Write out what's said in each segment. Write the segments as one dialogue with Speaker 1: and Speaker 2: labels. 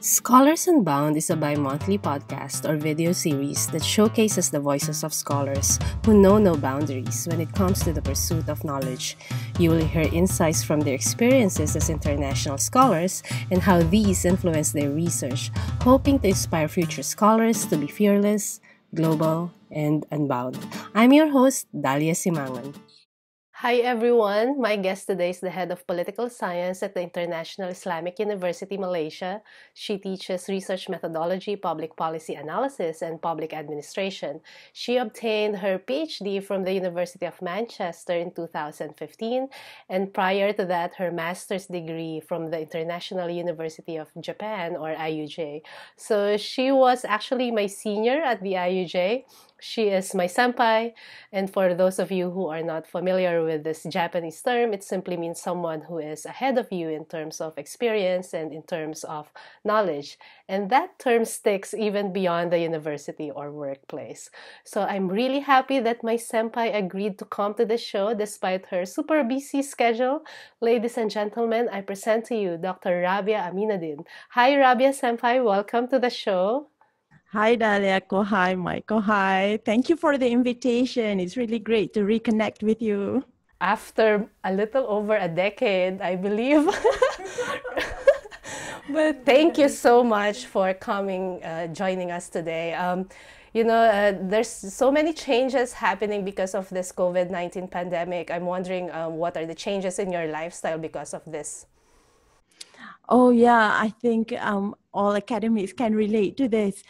Speaker 1: Scholars Unbound is a bi-monthly podcast or video series that showcases the voices of scholars who know no boundaries when it comes to the pursuit of knowledge. You will hear insights from their experiences as international scholars and how these influence their research, hoping to inspire future scholars to be fearless, global, and unbound. I'm your host, Dalia Simangan. Hi everyone, my guest today is the head of political science at the International Islamic University, Malaysia. She teaches research methodology, public policy analysis, and public administration. She obtained her PhD from the University of Manchester in 2015, and prior to that, her master's degree from the International University of Japan, or IUJ. So she was actually my senior at the IUJ. She is my senpai, and for those of you who are not familiar with this Japanese term, it simply means someone who is ahead of you in terms of experience and in terms of knowledge. And that term sticks even beyond the university or workplace. So I'm really happy that my senpai agreed to come to the show despite her super busy schedule. Ladies and gentlemen, I present to you Dr. Rabi'ah Aminudin. Hi Rabi'ah senpai, welcome to the show.
Speaker 2: Hi, Dalia. Hi, Michael. Hi. Thank you for the invitation. It's really great to reconnect with you.
Speaker 1: After a little over a decade, I believe. But thank you so much for coming, joining us today. There's so many changes happening because of this COVID-19 pandemic. I'm wondering what are the changes in your lifestyle because of this?
Speaker 2: Oh, yeah. I think all academics can relate to this.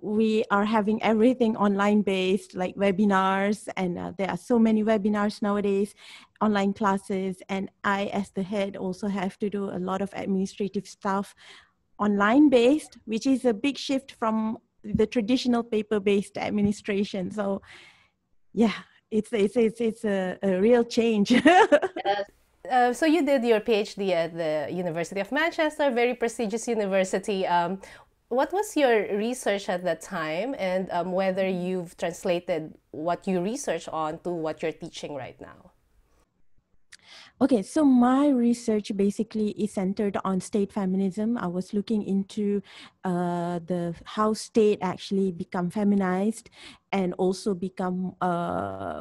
Speaker 2: We are having everything online based, like webinars, and there are so many webinars nowadays, online classes. And I, as the head, also have to do a lot of administrative stuff online based, which is a big shift from the traditional paper based administration. So, yeah, it's a real change.
Speaker 1: Yes. So you did your PhD at the University of Manchester, very prestigious university. What was your research at that time, and whether you've translated what you research on to what you're teaching right now?
Speaker 2: Okay, so my research basically is centered on state feminism. I was looking into how state actually become feminized, and also become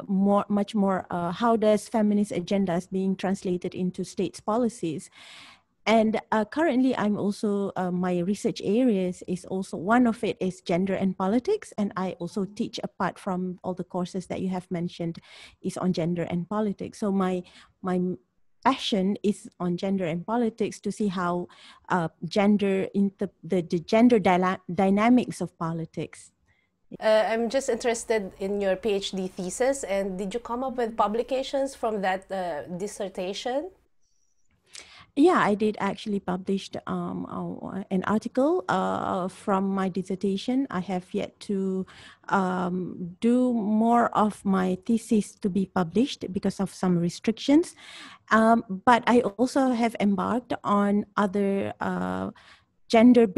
Speaker 2: much more how does feminist agendas being translated into states policies. And currently, I'm also, my research areas is also, one of it is gender and politics. And I also teach, apart from all the courses that you have mentioned, is on gender and politics. So my passion is on gender and politics, to see how gender, in the gender dynamics of politics.
Speaker 1: I'm just interested in your PhD thesis. And did you come up with publications from that dissertation?
Speaker 2: Yeah, I did actually publish an article from my dissertation. I have yet to do more of my thesis to be published because of some restrictions. But I also have embarked on other gender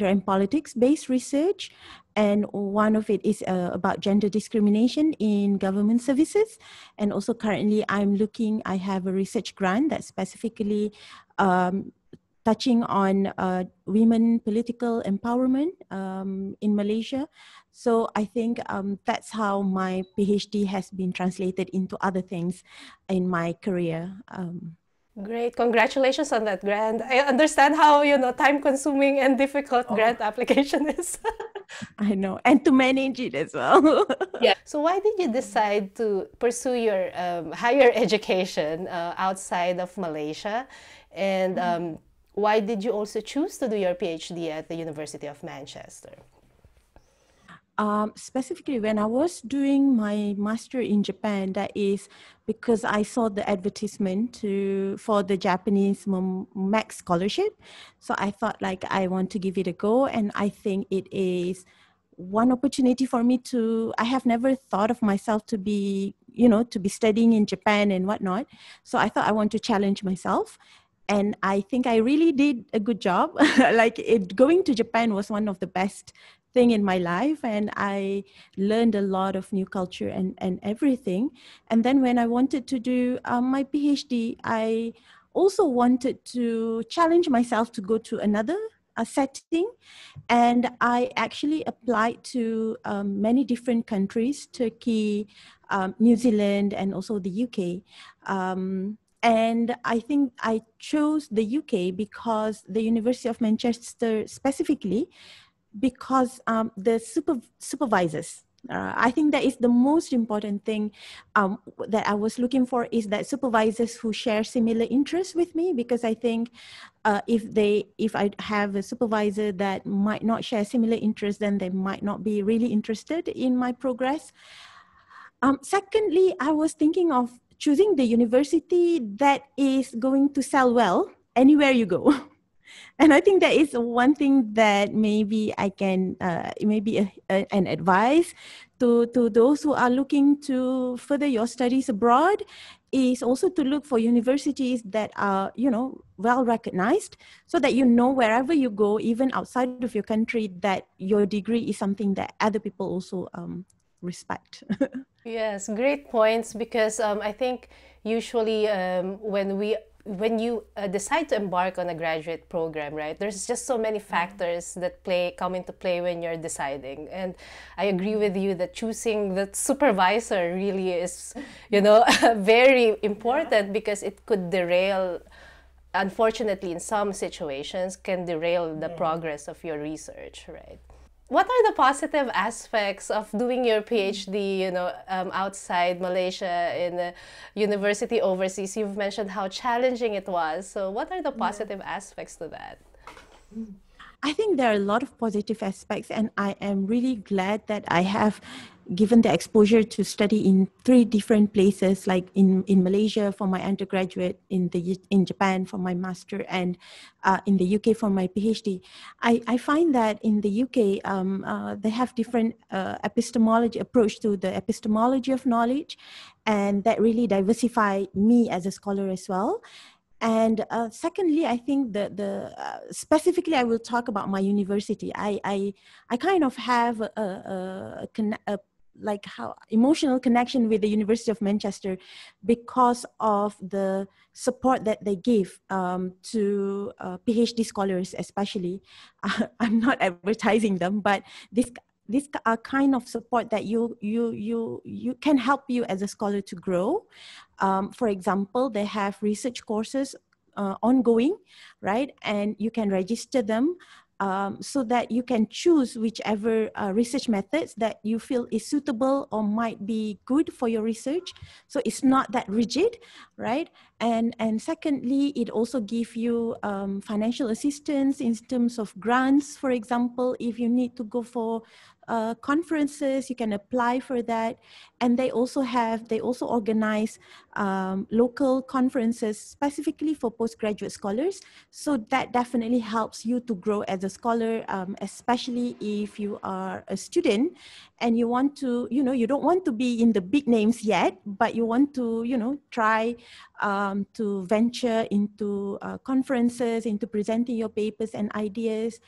Speaker 2: and politics-based research. And one of it is about gender discrimination in government services. And also currently I have a research grant that's specifically touching on women political empowerment in Malaysia. So I think that's how my PhD has been translated into other things in my career.
Speaker 1: Great. Congratulations on that grant. I understand how, time-consuming and difficult grant application is.
Speaker 2: I know. And to manage it as well.
Speaker 1: Yeah. So why did you decide to pursue your higher education outside of Malaysia? And why did you also choose to do your PhD at the University of Manchester?
Speaker 2: Specifically, when I was doing my master in Japan, that is because I saw the advertisement for the Japanese Max scholarship. So I thought, like, I want to give it a go. And I think it is one opportunity for me I have never thought of myself to be studying in Japan and whatnot. So I thought I want to challenge myself. And I think I really did a good job. Going to Japan was one of the best thing in my life, and I learned a lot of new culture and everything. And then when I wanted to do my PhD, I also wanted to challenge myself to go to another setting. And I actually applied to many different countries, Turkey, New Zealand, and also the UK. And I think I chose the UK because the University of Manchester specifically, because the supervisors, I think that is the most important thing that I was looking for, is that supervisors who share similar interests with me. Because I think if I have a supervisor that might not share similar interests, then they might not be really interested in my progress. Secondly, I was thinking of choosing the university that is going to sell well anywhere you go. And I think that is one thing that maybe I can, maybe an advice to those who are looking to further your studies abroad, is also to look for universities that are, well recognized, so that wherever you go, even outside of your country, that your degree is something that other people also respect.
Speaker 1: Yes, great points, because I think usually when you decide to embark on a graduate program, right, there's just so many factors that come into play when you're deciding. And I agree with you that choosing the supervisor really is, very important, because it could derail, unfortunately, in some situations, can derail the progress of your research, right? What are the positive aspects of doing your PhD, outside Malaysia, in a university overseas? You've mentioned how challenging it was. So what are the positive aspects to that?
Speaker 2: I think there are a lot of positive aspects, and I am really glad that I have given the exposure to study in 3 different places, like in Malaysia for my undergraduate, in Japan for my master, and in the UK for my PhD. I find that in the UK, they have different epistemology approach to the epistemology of knowledge, and that really diversify me as a scholar as well. And secondly, I think specifically, I will talk about my university. I kind of have like how emotional connection with the University of Manchester, because of the support that they give to PhD scholars, especially. I'm not advertising them, but this are kind of support that you can help you as a scholar to grow. For example, they have research courses ongoing, right? And you can register them so that you can choose whichever research methods that you feel is suitable or might be good for your research. So it's not that rigid, right? And secondly, it also gives you financial assistance in terms of grants. For example, if you need to go for conferences, you can apply for that. And they also organize local conferences specifically for postgraduate scholars. So that definitely helps you to grow as a scholar, especially if you are a student and you want to, you don't want to be in the big names yet, but you want to, try to venture into conferences, into presenting your papers and ideas.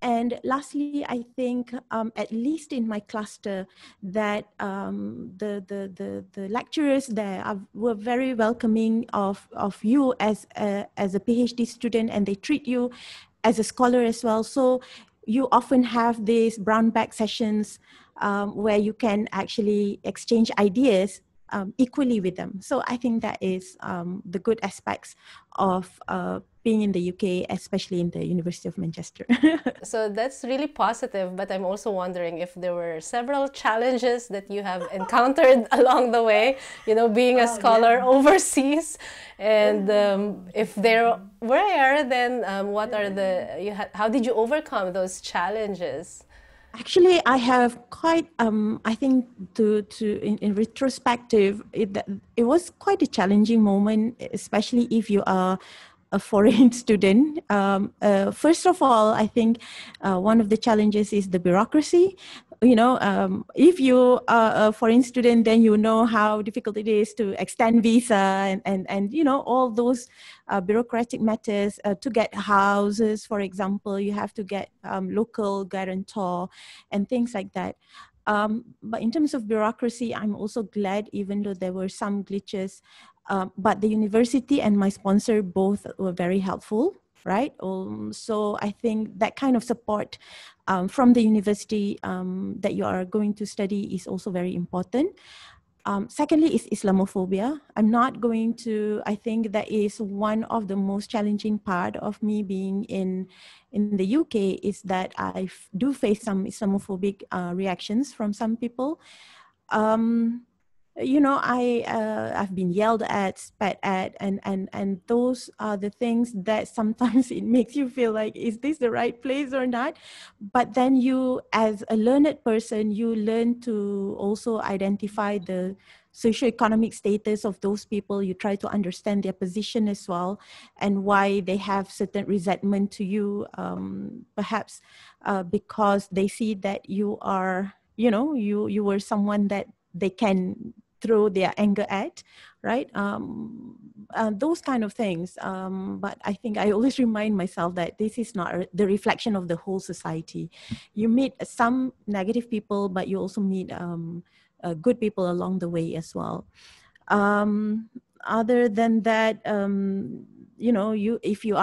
Speaker 2: And lastly, I think, at least in my cluster, that the lecturers there were very welcoming of you as a PhD student, and they treat you as a scholar as well. So you often have these brown bag sessions where you can actually exchange ideas equally with them. So I think that is the good aspects of being in the UK, especially in the University of Manchester.
Speaker 1: So that's really positive, but I'm also wondering if there were several challenges that you have encountered along the way, being a scholar overseas. And if there were, then what are how did you overcome those challenges?
Speaker 2: Actually, I have quite, I think in retrospective, it was quite a challenging moment, especially if you are a foreign student. First of all, I think one of the challenges is the bureaucracy. If you are a foreign student, then you know how difficult it is to extend visa and all those bureaucratic matters. To get houses, for example, you have to get local guarantor and things like that. But in terms of bureaucracy, I'm also glad, even though there were some glitches, but the university and my sponsor both were very helpful. right? So I think that kind of support from the university that you are going to study is also very important. Secondly is Islamophobia. I'm not going to, I think that is one of the most challenging part of me being in the UK, is that I do face some Islamophobic reactions from some people. Um, I've been yelled at, spat at, and those are the things that sometimes it makes you feel like, is this the right place or not? But then you, as a learned person, you learn to also identify the socioeconomic status of those people. You try to understand their position as well, and why they have certain resentment to you, perhaps because they see that you are, you were someone that they can throw their anger at, right? Those kind of things. But I think I always remind myself that this is not the reflection of the whole society. You meet some negative people, but you also meet good people along the way as well. Other than that, you if you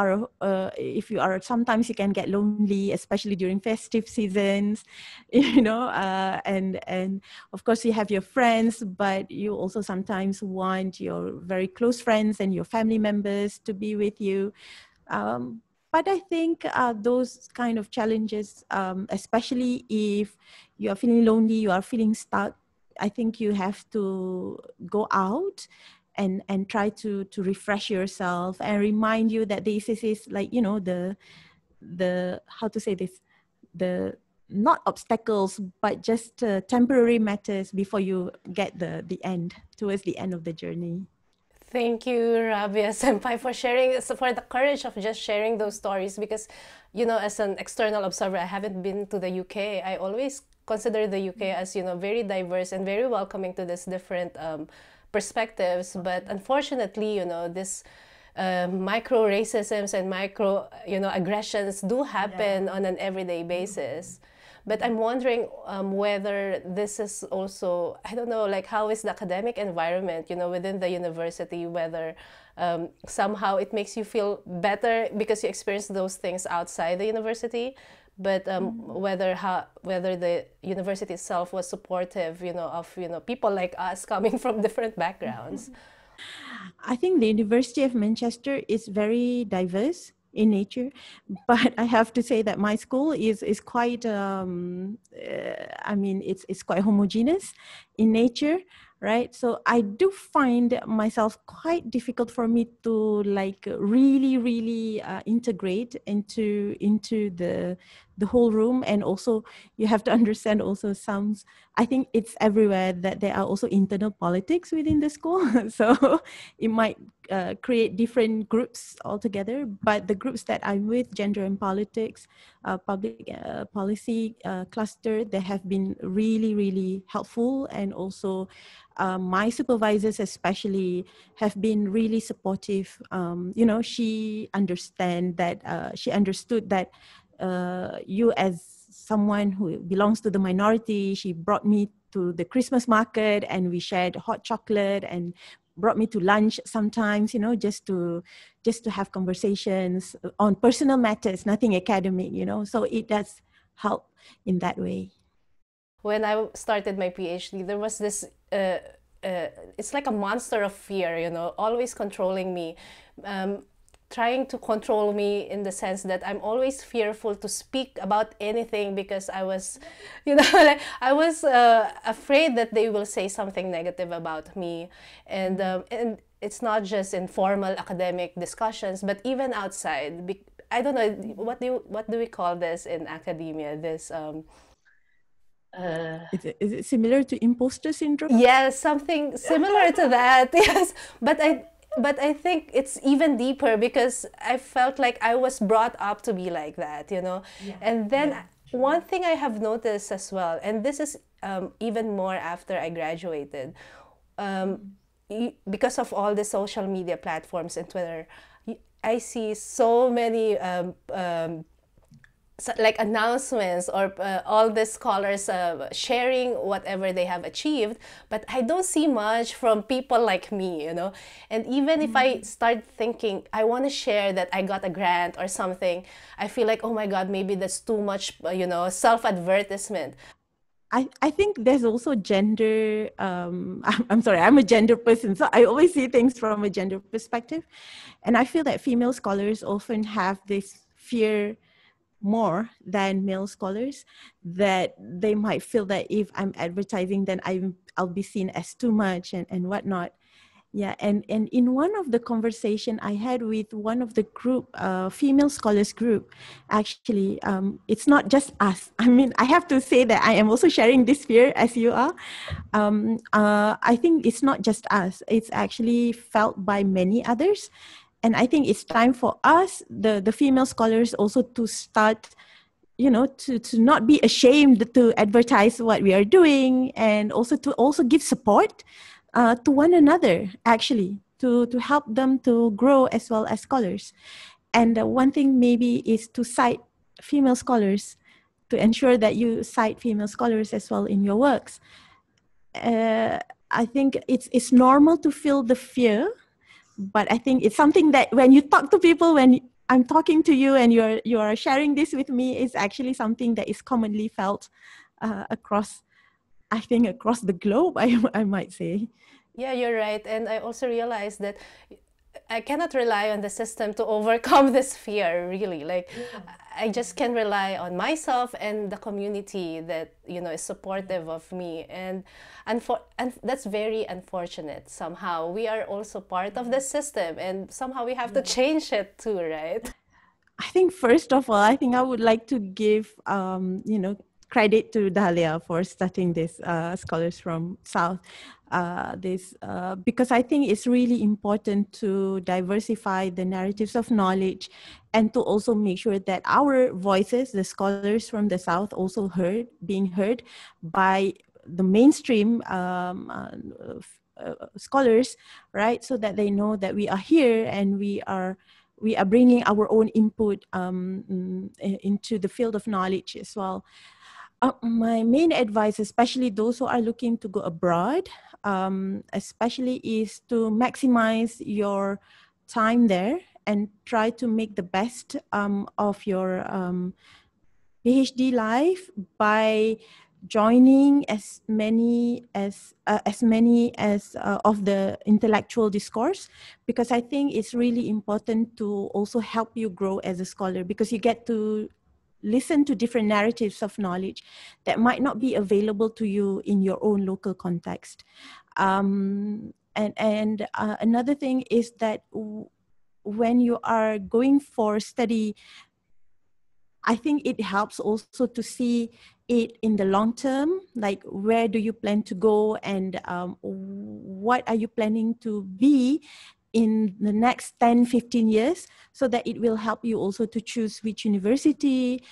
Speaker 2: are, sometimes you can get lonely, especially during festive seasons, and of course you have your friends, but you also sometimes want your very close friends and your family members to be with you. um, but I think those kind of challenges, especially if you are feeling lonely, you are feeling stuck, I think you have to go out and try to refresh yourself and remind you that this is like, the how to say this, the not obstacles, but just temporary matters before you get the end, towards the end of the journey.
Speaker 1: Thank you, Rabia Senpai, for sharing, so for the courage of just sharing those stories. Because, as an external observer, I haven't been to the UK. I always consider the UK as, very diverse and very welcoming to this different perspectives. But unfortunately, this micro racisms and micro, aggressions do happen on an everyday basis. But I'm wondering whether this is also, I don't know, like how is the academic environment, within the university, whether somehow it makes you feel better because you experience those things outside the university, but whether the university itself was supportive, of, people like us coming from different backgrounds.
Speaker 2: I think the University of Manchester is very diverse in nature, but I have to say that my school is quite I mean, it's quite homogeneous in nature, right? So I do find myself quite difficult for me to like really integrate into the whole room. And also you have to understand also sounds, I think it's everywhere that there are also internal politics within the school. So it might create different groups altogether. But the groups that I'm with, gender and politics, public policy cluster, they have been really helpful. And also my supervisors especially have been really supportive. She understood that you as someone who belongs to the minority, she brought me to the Christmas market and we shared hot chocolate and brought me to lunch sometimes, just to have conversations on personal matters, nothing academic, so it does help in that way.
Speaker 1: When I started my PhD, there was this, it's like a monster of fear, always controlling me, trying to control me in the sense that I'm always fearful to speak about anything because I was, like I was afraid that they will say something negative about me. And it's not just in formal academic discussions, but even outside. I don't know, what do we call this in academia? This
Speaker 2: Is it similar to imposter syndrome?
Speaker 1: yes, something similar to that. Yes, but I think it's even deeper because I felt like I was brought up to be like that, And then one thing I have noticed as well, and this is even more after I graduated, because of all the social media platforms and Twitter, I see so many like announcements or all the scholars sharing whatever they have achieved, but I don't see much from people like me, you know. And even if I start thinking I want to share that I got a grant or something, I feel like, oh my god, maybe that's too much, you know, self advertisement.
Speaker 2: I think there's also gender. I'm sorry, I'm a gender person, so I always see things from a gender perspective. And I feel that female scholars often have this fear more than male scholars, that they might feel that if I'm advertising, then I'll be seen as too much and whatnot. Yeah, and in one of the conversation I had with one of the group, female scholars group, actually, it's not just us. I mean, I have to say that I am also sharing this fear as you are. I think it's not just us. It's actually felt by many others. And I think it's time for us, the female scholars, also to start, you know, to not be ashamed to advertise what we are doing, and also to also give support to one another, actually, to help them to grow as well as scholars. And one thing maybe is to cite female scholars, to ensure that you cite female scholars as well in your works. I think it's normal to feel the fear, but I think it's something that when you talk to people, when I'm talking to you and you're sharing this with me, is actually something that is commonly felt across, I think, across the globe, I might say.
Speaker 1: Yeah, you're right. And I also realized that I cannot rely on the system to overcome this fear, really. Like, I just can rely on myself and the community that, you know, is supportive of me. And that's very unfortunate. Somehow we are also part of the system, and somehow we have to change it too, right?
Speaker 2: I think first of all, I think I would like to give, credit to Dahlia for starting this Scholars from South. Because I think it's really important to diversify the narratives of knowledge, and to also make sure that our voices, the scholars from the South, also being heard by the mainstream scholars, right? So that they know that we are here, and we are bringing our own input into the field of knowledge as well. My main advice, especially those who are looking to go abroad, especially, is to maximize your time there and try to make the best of your PhD life by joining as many as of the intellectual discourse, because I think it's really important to also help you grow as a scholar, because you get to listen to different narratives of knowledge that might not be available to you in your own local context. And another thing is that when you are going for study, I think it helps also to see it in the long term, like where do you plan to go, and what are you planning to be in the next 10, 15 years, so that it will help you also to choose which university,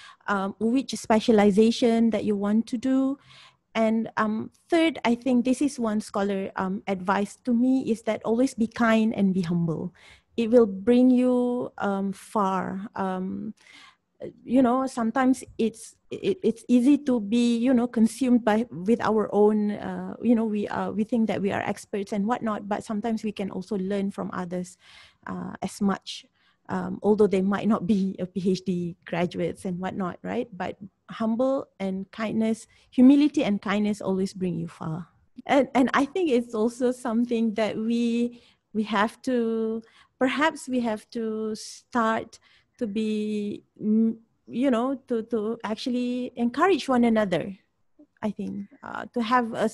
Speaker 2: which specialization that you want to do. And third, I think this is one scholar advice to me, is that always be kind and be humble. It will bring you far. Sometimes it's easy to be consumed by with our own we think that we are experts and whatnot, but sometimes we can also learn from others as much, although they might not be a PhD graduates and whatnot, right? But humble and kindness, humility and kindness always bring you far. And I think it's also something that we have to, perhaps we have to start to be, to actually encourage one another. I think to have a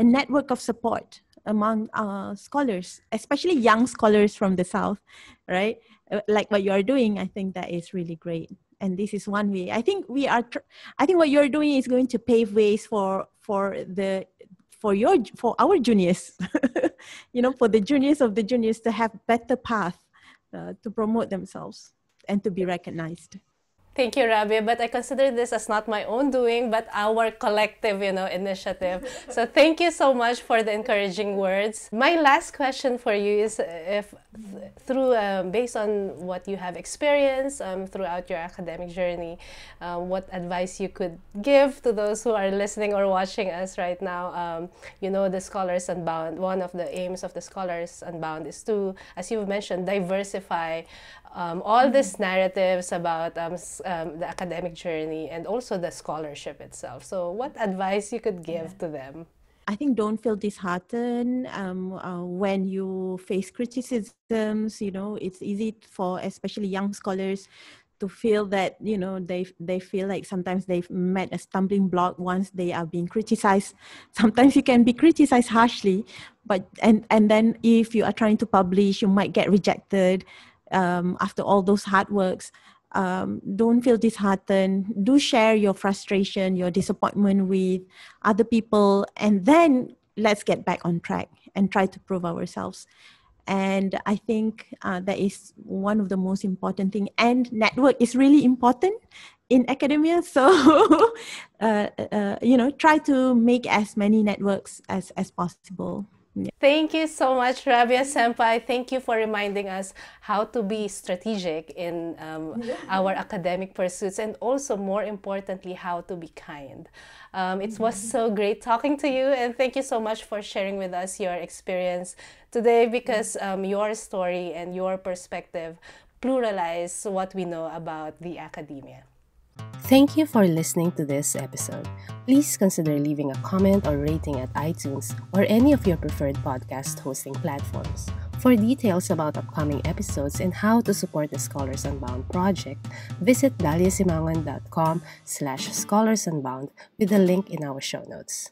Speaker 2: network of support among scholars, especially young scholars from the South, right? Like what you are doing, I think that is really great. And this is one way. I think I think what you're doing is going to pave ways for our juniors, for the juniors of the juniors to have better path to promote themselves and to be recognized.
Speaker 1: Thank you, Rabia. But I consider this as not my own doing, but our collective, initiative. So thank you so much for the encouraging words. My last question for you is if through, based on what you have experienced throughout your academic journey, what advice you could give to those who are listening or watching us right now. The Scholars Unbound, one of the aims of the Scholars Unbound is to, as you've mentioned, diversify all these narratives about the academic journey and also the scholarship itself. So what advice you could give to them?
Speaker 2: I think don't feel disheartened when you face criticisms. It's easy for especially young scholars to feel that they feel like sometimes they've met a stumbling block once they are being criticized. Sometimes you can be criticized harshly, but and then if you are trying to publish, you might get rejected after all those hard works. Don't feel disheartened. Do share your frustration, your disappointment with other people, and then let's get back on track and try to prove ourselves. And I think that is one of the most important thing. And network is really important in academia. So, try to make as many networks as possible. Yeah.
Speaker 1: Thank you so much, Rabia Senpai. Thank you for reminding us how to be strategic in our academic pursuits, and also, more importantly, how to be kind. It was so great talking to you, and thank you so much for sharing with us your experience today, because your story and your perspective pluralize what we know about the academia. Thank you for listening to this episode. Please consider leaving a comment or rating at iTunes or any of your preferred podcast hosting platforms. For details about upcoming episodes and how to support the Scholars Unbound project, visit daliasimangan.com/scholars unbound with the link in our show notes.